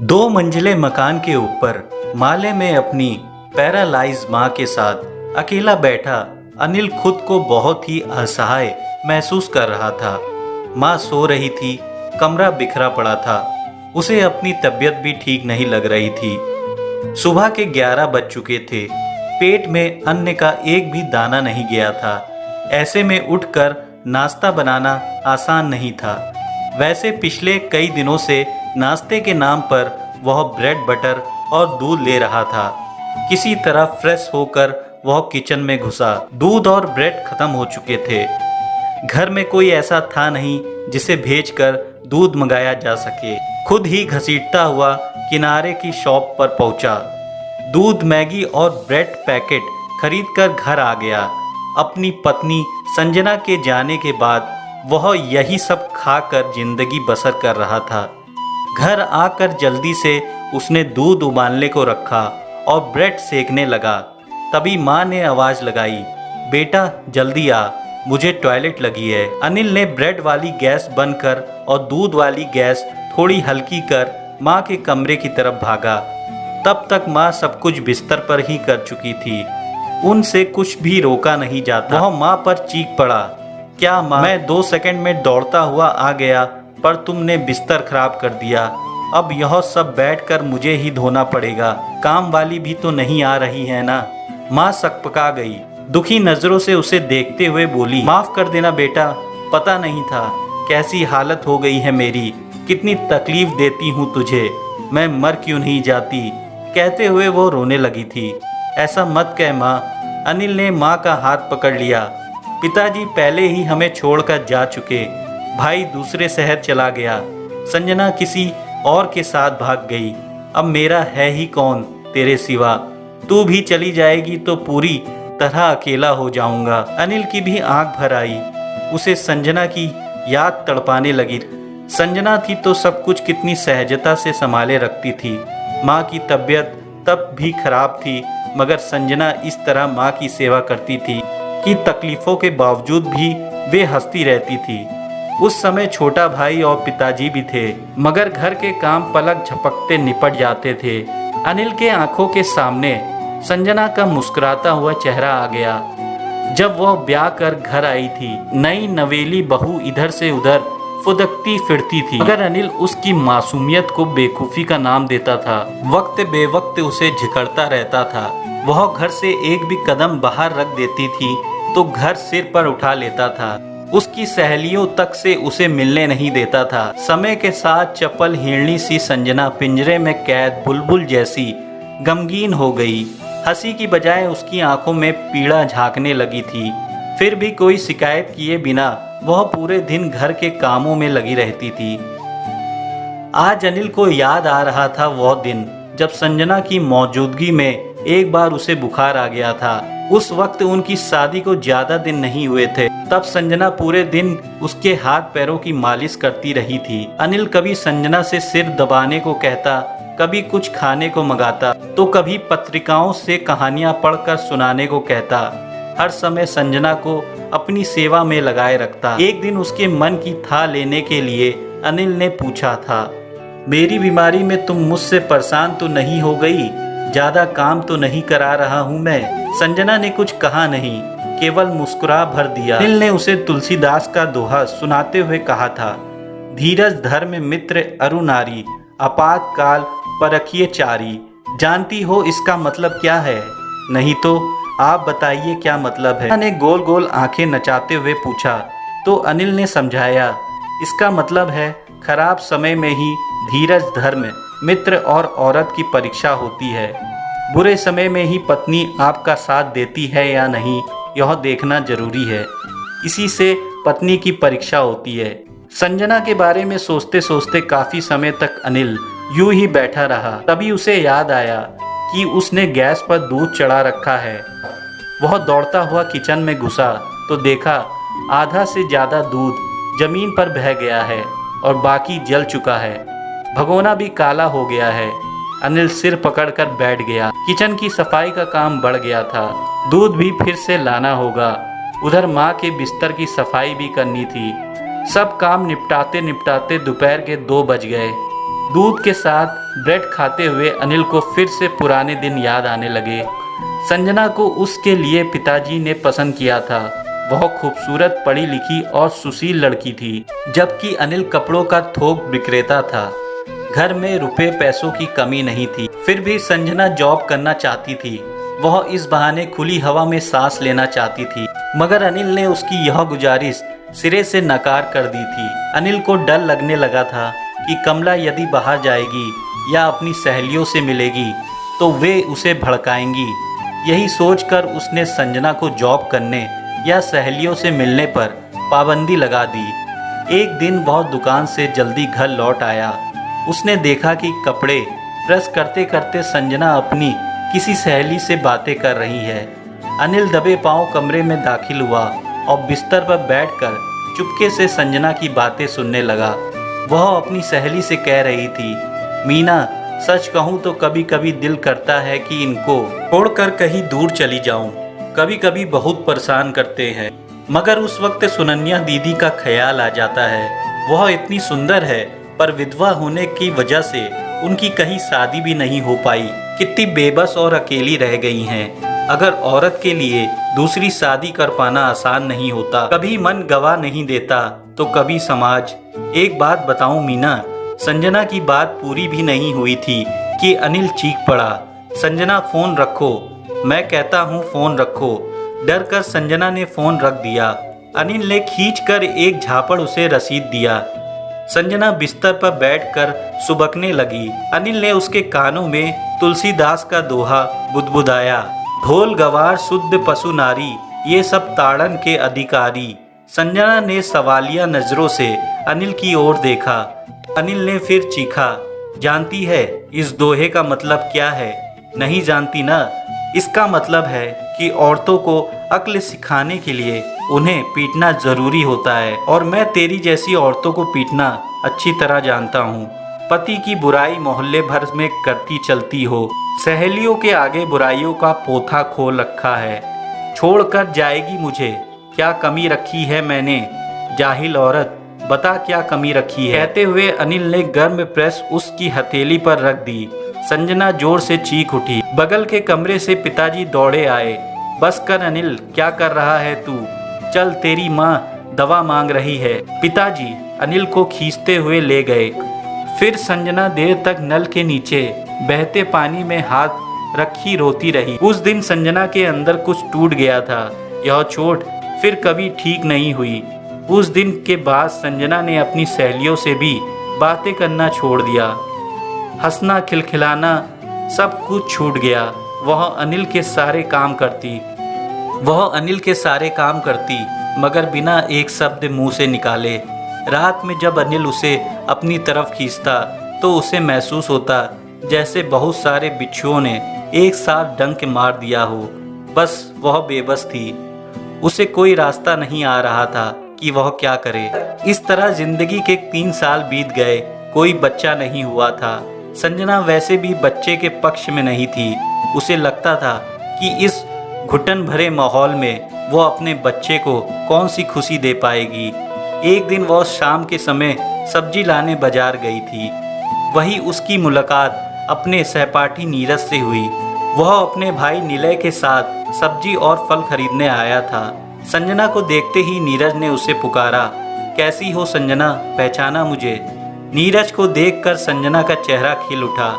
दो मंजिले मकान के ऊपर माले में अपनी पैरालाइज माँ के साथ अकेला बैठा अनिल खुद को बहुत ही असहाय महसूस कर रहा था। माँ सो रही थी, कमरा बिखरा पड़ा था, उसे अपनी तबीयत भी ठीक नहीं लग रही थी। सुबह के 11 बज चुके थे, पेट में अन्न का एक भी दाना नहीं गया था। ऐसे में उठकर नाश्ता बनाना आसान नहीं था। वैसे पिछले कई दिनों से नाश्ते के नाम पर वह ब्रेड बटर और दूध ले रहा था। किसी तरह फ्रेश होकर वह किचन में घुसा। दूध और ब्रेड खत्म हो चुके थे। घर में कोई ऐसा था नहीं जिसे भेजकर दूध मंगाया जा सके। खुद ही घसीटता हुआ किनारे की शॉप पर पहुंचा। दूध, मैगी और ब्रेड पैकेट खरीदकर घर आ गया। अपनी पत्नी संजना के जाने के बाद वह यही सब खाकर जिंदगी बसर कर रहा था। घर आकर जल्दी से उसने दूध उबालने को रखा और ब्रेड सेकने लगा। तभी माँ ने आवाज़ लगाई, बेटा जल्दी आ, मुझे टॉयलेट लगी है। अनिल ने ब्रेड वाली गैस बंद कर और दूध वाली गैस थोड़ी हल्की कर माँ के कमरे की तरफ भागा। तब तक माँ सब कुछ बिस्तर पर ही कर चुकी थी। उनसे कुछ भी रोका नहीं जाता। वह माँ पर चीख पड़ा, क्या माँ, मैं 2 सेकंड में दौड़ता हुआ आ गया पर तुमने बिस्तर खराब कर दिया। अब यह सब बैठकर मुझे ही धोना पड़ेगा। काम वाली भी तो नहीं आ रही है ना। माँ सकपका गई, दुखी नजरों से उसे देखते हुए बोली, माफ कर देना बेटा, पता नहीं था कैसी हालत हो गई है मेरी। कितनी तकलीफ देती हूँ तुझे, मैं मर क्यों नहीं जाती। कहते हुए वो रोने लगी थी। ऐसा मत कह माँ। अनिल ने माँ का हाथ पकड़ लिया। पिताजी पहले ही हमें छोड़कर जा चुके। भाई दूसरे शहर चला गया। संजना किसी और के साथ भाग गई। अब मेरा है ही कौन तेरे सिवा। तू भी चली जाएगी तो पूरी तरह अकेला हो जाऊंगा। अनिल की भी आंख भर आई। उसे संजना की याद तड़पाने लगी। संजना थी तो सब कुछ कितनी सहजता से संभाले रखती थी। माँ की तबीयत तब भी खराब थी, मगर संजना इस तरह माँ की सेवा करती थी कि तकलीफ़ों के बावजूद भी वे हंसती रहती थी। उस समय छोटा भाई और पिताजी भी थे, मगर घर के काम पलक झपकते निपट जाते थे। अनिल के आंखों के सामने संजना का मुस्कुराता हुआ चेहरा आ गया। जब वह ब्याह कर घर आई थी, नई नवेली बहू इधर से उधर फुदकती फिरती थी, मगर अनिल उसकी मासूमियत को बेवकूफ़ी का नाम देता था। वक्त बेवक्त उसे झिकड़ता रहता था। वह घर से एक भी कदम बाहर रख देती थी तो घर सिर पर उठा लेता था। उसकी सहेलियों तक से उसे मिलने नहीं देता था। समय के साथ चपल हिरणी सी संजना पिंजरे में कैद बुलबुल जैसी गमगीन हो गई। हंसी की बजाय उसकी आंखों में पीड़ा झांकने लगी थी। फिर भी कोई शिकायत किए बिना वह पूरे दिन घर के कामों में लगी रहती थी। आज अनिल को याद आ रहा था वह दिन जब संजना की मौजूदगी में एक बार उसे बुखार आ गया था। उस वक्त उनकी शादी को ज्यादा दिन नहीं हुए थे। तब संजना पूरे दिन उसके हाथ पैरों की मालिश करती रही थी। अनिल कभी संजना से सिर दबाने को कहता, कभी कुछ खाने को मंगाता, तो कभी पत्रिकाओं से कहानियां पढ़कर सुनाने को कहता। हर समय संजना को अपनी सेवा में लगाए रखता। एक दिन उसके मन की था लेने के लिए अनिल ने पूछा था, मेरी बीमारी में तुम मुझसे परेशान तो नहीं हो गई? ज्यादा काम तो नहीं करा रहा हूँ मैं? संजना ने कुछ कहा नहीं, केवल मुस्कुरा भर दिया। अनिल ने उसे तुलसीदास का दोहा सुनाते हुए कहा था, धीरज धर्म मित्र अरु नारी, आपातकाल परखिए चारी। जानती हो इसका मतलब क्या है? नहीं तो आप बताइए क्या मतलब है? ने गोल गोल आंखें नचाते हुए पूछा तो अनिल ने समझाया, इसका मतलब है खराब समय में ही धीरज धर्म मित्र और औरत की परीक्षा होती है। बुरे समय में ही पत्नी आपका साथ देती है या नहीं, यह देखना जरूरी है। इसी से पत्नी की परीक्षा होती है। संजना के बारे में सोचते सोचते काफी समय तक अनिल यूं ही बैठा रहा। तभी उसे याद आया कि उसने गैस पर दूध चढ़ा रखा है। वह दौड़ता हुआ किचन में घुसा तो देखा आधा से ज्यादा दूध जमीन पर बह गया है और बाकी जल चुका है। भगोना भी काला हो गया है। अनिल सिर पकड़कर बैठ गया। किचन की सफाई का काम बढ़ गया था। दूध भी फिर से लाना होगा। उधर माँ के बिस्तर की सफाई भी करनी थी। सब काम निपटाते निपटाते दोपहर के 2 बज गए। दूध के साथ ब्रेड खाते हुए अनिल को फिर से पुराने दिन याद आने लगे। संजना को उसके लिए पिताजी ने पसंद किया था। वह खूबसूरत, पढ़ी लिखी और सुशील लड़की थी, जबकि अनिल कपड़ों का थोक विक्रेता था। घर में रुपए पैसों की कमी नहीं थी, फिर भी संजना जॉब करना चाहती थी। वह इस बहाने खुली हवा में सांस लेना चाहती थी, मगर अनिल ने उसकी यह गुजारिश सिरे से नकार कर दी थी। अनिल को डर लगने लगा था कि कमला यदि बाहर जाएगी या अपनी सहेलियों से मिलेगी तो वे उसे भड़काएंगी। यही सोचकर उसने संजना को जॉब करने या सहेलियों से मिलने पर पाबंदी लगा दी। एक दिन वह दुकान से जल्दी घर लौट आया। उसने देखा कि कपड़े प्रेस करते करते संजना अपनी किसी सहेली से बातें कर रही है। अनिल दबे पांव कमरे में दाखिल हुआ और बिस्तर पर बैठकर चुपके से संजना की बातें सुनने लगा। वह अपनी सहेली से कह रही थी, मीना, सच कहूँ तो कभी कभी दिल करता है कि इनको छोड़कर कहीं दूर चली जाऊं। कभी कभी बहुत परेशान करते हैं, मगर उस वक्त सुनन्या दीदी का ख्याल आ जाता है। वह इतनी सुंदर है, पर विधवा होने की वजह से उनकी कहीं शादी भी नहीं हो पाई। कितनी बेबस और अकेली रह गई हैं। अगर औरत के लिए दूसरी शादी कर पाना आसान नहीं होता, कभी मन गवा नहीं देता तो कभी समाज। एक बात बताऊं मीना, संजना की बात पूरी भी नहीं हुई थी कि अनिल चीख पड़ा, संजना फोन रखो, मैं कहता हूँ फोन रखो। डर कर संजना ने फोन रख दिया। अनिल ने खींचकर एक झापड़ उसे रसीद दिया। संजना बिस्तर पर बैठकर सुबकने लगी। अनिल ने उसके कानों में तुलसीदास का दोहा बुदबुदाया, ढोल गवार शुद्ध पशु नारी, ये सब ताड़न के अधिकारी। संजना ने सवालिया नजरों से अनिल की ओर देखा। अनिल ने फिर चीखा, जानती है इस दोहे का मतलब क्या है? नहीं जानती ना? इसका मतलब है कि औरतों को अक्ल सिखाने के लिए उन्हें पीटना जरूरी होता है, और मैं तेरी जैसी औरतों को पीटना अच्छी तरह जानता हूँ। पति की बुराई मोहल्ले भर में करती चलती हो, सहेलियों के आगे बुराइयों का पोथा खोल रखा है। छोड़कर जाएगी मुझे, क्या कमी रखी है मैंने? जाहिल औरत, बता क्या कमी रखी है? कहते हुए अनिल ने गर्म प्रेस उसकी हथेली पर रख दी। संजना जोर से चीख उठी। बगल के कमरे से पिताजी दौड़े आए। बस कर अनिल, क्या कर रहा है तू? चल, तेरी माँ दवा मांग रही है। पिताजी अनिल को खींचते हुए ले गए। फिर संजना देर तक नल के नीचे बहते पानी में हाथ रखी रोती रही। उस दिन संजना के अंदर कुछ टूट गया था। यह चोट फिर कभी ठीक नहीं हुई। उस दिन के बाद संजना ने अपनी सहेलियों से भी बातें करना छोड़ दिया। हंसना, खिलखिलाना सब कुछ छूट गया। वह अनिल के सारे काम करती, मगर बिना एक शब्द मुंह से निकाले। रात में जब अनिल उसे अपनी तरफ खींचता तो उसे महसूस होता जैसे बहुत सारे बिच्छुओं ने एक साथ डंक मार दिया हो। बस वह बेबस थी। उसे कोई रास्ता नहीं आ रहा था कि वह क्या करे। इस तरह जिंदगी के 3 साल बीत गए। कोई बच्चा नहीं हुआ था। संजना वैसे भी बच्चे के पक्ष में नहीं थी। उसे लगता था कि इस घुटन भरे माहौल में वो अपने बच्चे को कौन सी खुशी दे पाएगी। एक दिन वह शाम के समय सब्जी लाने बाजार गई थी। वही उसकी मुलाकात अपने सहपाठी नीरज से हुई। वह अपने भाई निलय के साथ सब्जी और फल खरीदने आया था। संजना को देखते ही नीरज ने उसे पुकारा, कैसी हो संजना, पहचाना मुझे? नीरज को देखकर संजना का चेहरा खिल उठा।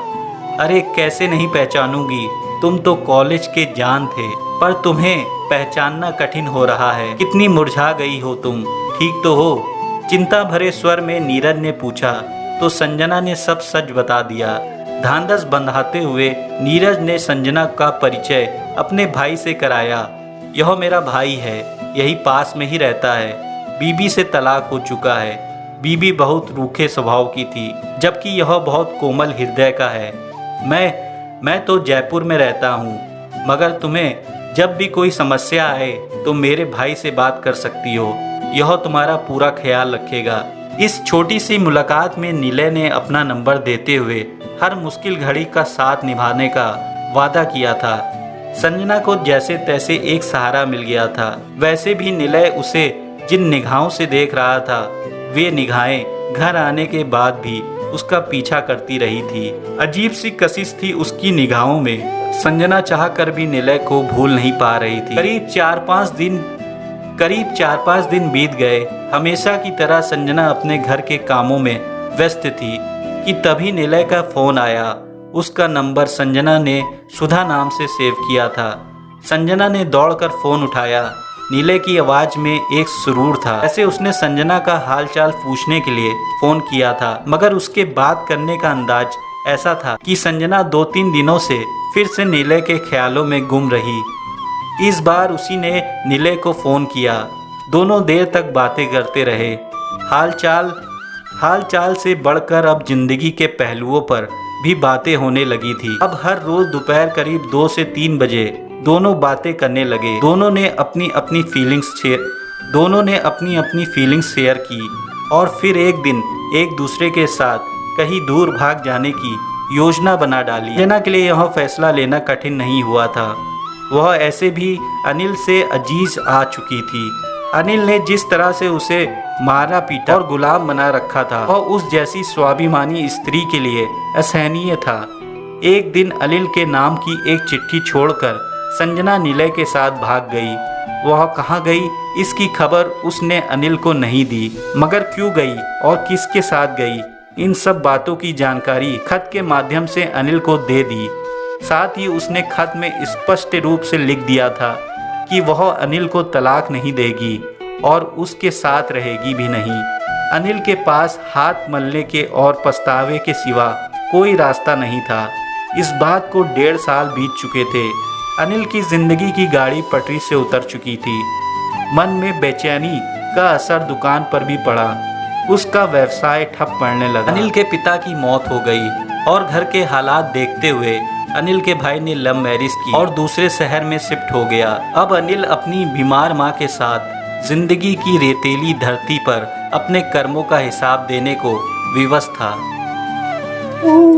अरे कैसे नहीं पहचानूंगी, तुम तो कॉलेज के जान थे, पर तुम्हें पहचानना कठिन हो रहा है। कितनी मुरझा गई हो तुम, ठीक तो हो? चिंता भरे स्वर में नीरज ने पूछा तो संजना ने सब सच बता दिया। ढांढस बंधाते हुए नीरज ने संजना का परिचय अपने भाई से कराया। यह मेरा भाई है, यही पास में ही रहता है। बीबी से तलाक हो चुका है। बीबी बहुत रूखे स्वभाव की थी, जबकि यह बहुत कोमल हृदय का है। मैं तो जयपुर में रहता हूँ, मगर तुम्हें जब भी कोई समस्या आए तो मेरे भाई से बात कर सकती हो। यह तुम्हारा पूरा ख्याल रखेगा। इस छोटी सी मुलाकात में निलय ने अपना नंबर देते हुए हर मुश्किल घड़ी का साथ निभाने का वादा किया था। संजना को जैसे तैसे एक सहारा मिल गया था। वैसे भी निलय उसे जिन निगाहों से देख रहा था, वे निगाहें घर आने के बाद भी उसका पीछा करती रही थी। अजीब सी कशिश थी उसकी निगाहों में। संजना चाह कर भी निलय को भूल नहीं पा रही थी। करीब 4-5 दिन बीत गए। हमेशा की तरह संजना अपने घर के कामों में व्यस्त थी कि तभी निलय का फोन आया। उसका नंबर संजना ने सुधा नाम से सेव किया था। संजना ने दौड़कर फोन उठाया। नीले की आवाज में एक सुरूर था। ऐसे उसने संजना का हालचाल पूछने के लिए फोन किया था, मगर उसके बात करने का अंदाज ऐसा था कि संजना 2-3 दिनों से फिर से नीले के ख्यालों में गुम रही। इस बार उसी ने नीले को फोन किया। दोनों देर तक बातें करते रहे। हालचाल से बढ़कर अब जिंदगी के पहलुओं पर भी बातें होने लगी थी। अब हर रोज दोपहर करीब 2 से 3 बजे दोनों बातें करने लगे। दोनों ने अपनी अपनी फीलिंग्स शेयर की और फिर एक दिन एक दूसरे के साथ कहीं दूर भाग जाने की योजना बना डाली। संजना के लिए यह फैसला लेना कठिन नहीं हुआ था। वह ऐसे भी अनिल से अजीज आ चुकी थी। अनिल ने जिस तरह से उसे मारा पीटा और गुलाम बना रखा था, वह उस जैसी स्वाभिमानी स्त्री के लिए असहनीय था। एक दिन अनिल के नाम की एक चिट्ठी छोड़कर संजना निलय के साथ भाग गई। वह कहाँ गई इसकी खबर उसने अनिल को नहीं दी, मगर क्यों गई और किसके साथ गई, इन सब बातों की जानकारी खत के माध्यम से अनिल को दे दी। साथ ही उसने खत में स्पष्ट रूप से लिख दिया था कि वह अनिल को तलाक नहीं देगी और उसके साथ रहेगी भी नहीं। अनिल के पास हाथ मलने के और पछतावे के सिवा कोई रास्ता नहीं था। इस बात को 1.5 साल बीत चुके थे। अनिल की जिंदगी की गाड़ी पटरी से उतर चुकी थी। मन में बेचैनी का असर दुकान पर भी पड़ा। उसका व्यवसाय ठप पड़ने लगा। अनिल के पिता की मौत हो गई और घर के हालात देखते हुए अनिल के भाई ने लव मैरिज की और दूसरे शहर में शिफ्ट हो गया। अब अनिल अपनी बीमार मां के साथ जिंदगी की रेतीली धरती पर अपने कर्मों का हिसाब देने को विवश था।